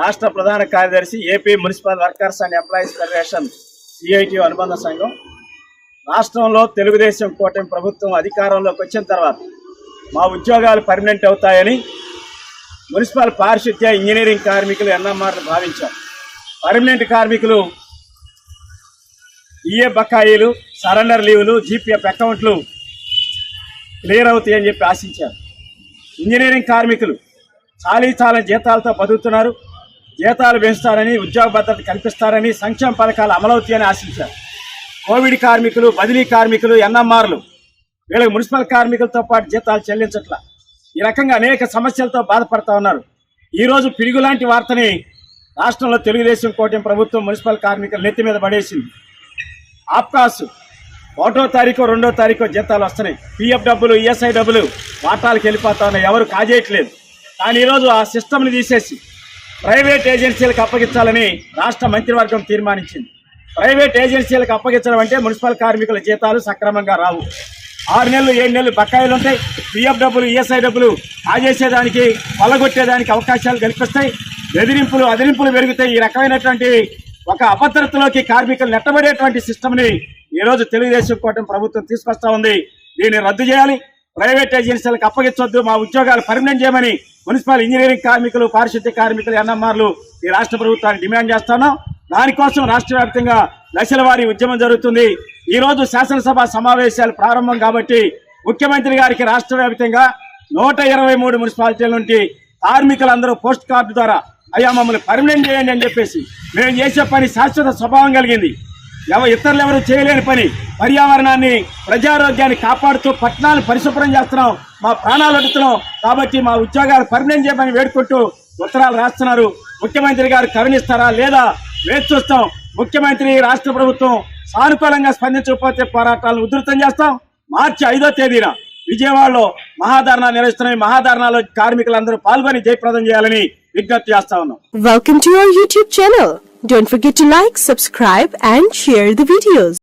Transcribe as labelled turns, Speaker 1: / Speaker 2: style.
Speaker 1: రాష్ట్ర ప్రధాన కార్యదర్శి AP municipal workers and employees federation CIT అనుబంధ సంఘం రాష్ట్రంలో తెలుగుదేశం కూటమి ప్రభుత్వం అధికారంలోకి వచ్చిన తర్వాత మా ఉద్యోగాలు పర్మనెంట్ అవుతాయని మున్సిపల్ పారిశుద్ధ్య ఇంజనీరింగ్ కార్మికులు ఎన్ఎంఆర్లు భావించారు. పర్మనెంట్ కార్మికులు ఈఏ బకాయిలు, సరెండర్ లీవులు, జీపీఎఫ్ అకౌంట్లు క్లియర్ అవుతాయని చెప్పి ఆశించారు. ఇంజనీరింగ్ కార్మికులు చాలని జీతాలతో బతుకుతున్నారు. జీతాలు పెంచుతారని, ఉద్యోగ భద్రత కల్పిస్తారని, సంక్షేమ పథకాలు అమలవుతాయని ఆశించారు. కోవిడ్ కార్మికులు, బదిలీ కార్మికులు, ఎన్ఎంఆర్లు వీళ్ళకి మున్సిపల్ కార్మికులతో పాటు జీతాలు చెల్లించట్ల. ఈ రకంగా అనేక సమస్యలతో బాధపడతా ఉన్నారు. ఈరోజు పిడుగులాంటి వార్తని రాష్ట్రంలో తెలుగుదేశం కూటమి ప్రభుత్వం మున్సిపల్ కార్మికుల నెత్తి మీద పడేసింది. ఆప్కాస్ 1వ తారీఖు 2వ తారీఖు జీతాలు వస్తున్నాయి. పిఎఫ్ డబ్బులు, ఈఎస్ఐ డబ్బులు వాటాలకు వెళ్ళిపోతా ఉన్నాయి. ఎవరు కాజేయట్లేదు. కానీ ఈరోజు ఆ సిస్టమ్ని తీసేసి ప్రైవేట్ ఏజెన్సీలకు అప్పగించాలని రాష్ట్ర మంత్రివర్గం తీర్మానించింది. ప్రైవేట్ ఏజెన్సీలకు అప్పగించడం అంటే మున్సిపల్ కార్మికుల జీతాలు సక్రమంగా రావు. 6 నెలలు 7 నెలలు బకాయిలు ఉంటాయి. పిఎఫ్ డబ్బులు, ఈఎస్ఐ డబ్బులు కాజేసేదానికి, కొల్లగొట్టేదానికి అవకాశాలు కల్పిస్తాయి. అదిరింపులు పెరుగుతాయి. ఈ రకమైనటువంటి ఒక అభద్రతలోకి కార్మికులు నెట్టబడేటువంటి సిస్టమ్ని ఈరోజు తెలుగుదేశం కూటమి ప్రభుత్వం తీసుకొస్తా ఉంది. దీన్ని రద్దు చేయాలి. ప్రైవేట్ ఏజెన్సీలకు అప్పగించొద్దు. మా ఉద్యోగాలు పర్మనెంట్ చేయమని మున్సిపల్ ఇంజనీరింగ్ కార్మికులు, పారిశుద్ధ్య కార్మికులు, ఎన్ఎంఆర్లు ఈ రాష్ట్ర ప్రభుత్వాన్ని డిమాండ్ చేస్తున్నాం. దానికోసం రాష్ట్ర వ్యాప్తంగా దశల వారీ ఉద్యమం జరుగుతుంది. ఈ రోజు శాసనసభ సమావేశాలు ప్రారంభం కాబట్టి ముఖ్యమంత్రి గారికి రాష్ట్ర వ్యాప్తంగా 123 మున్సిపాలిటీల నుండి కార్మికులందరూ పోస్ట్ కార్డు ద్వారా అయ్యా మమ్మల్ని పర్మనెంట్ చేయండి అని చెప్పేసి, మేము చేసే పని శాశ్వత స్వభావం కలిగింది, ఇతరులు ఎవరు చేయలేని పని, పర్యావరణాన్ని, ప్రజారోగ్యాన్ని కాపాడుతూ పట్టణాలు పరిశుభ్రం చేస్తున్నాం, మా ప్రాణాలు అడుగుతున్నాం కాబట్టి మా ఉద్యోగాలు పర్మనెంట్ చేయమని వేడుకుంటూ ఉత్తరాలు రాస్తున్నారు. ముఖ్యమంత్రి గారు కరుణిస్తారా లేదా వేచి చూస్తాం. ముఖ్యమంత్రి, రాష్ట్ర ప్రభుత్వం సానుకూలంగా స్పందించకపోతే పోరాటాలను ఉధృతం చేస్తాం. మార్చి 5వ తేదీన విజయవాడలో మహాధర్నా నిర్వహిస్తున్నాం. మహాధర్నాలో కార్మికులందరూ పాల్గొని జయప్రదం చేయాలని విజ్ఞప్తి చేస్తా ఉన్నాం.
Speaker 2: Welcome to our YouTube channel. Don't forget to like, subscribe and share the videos.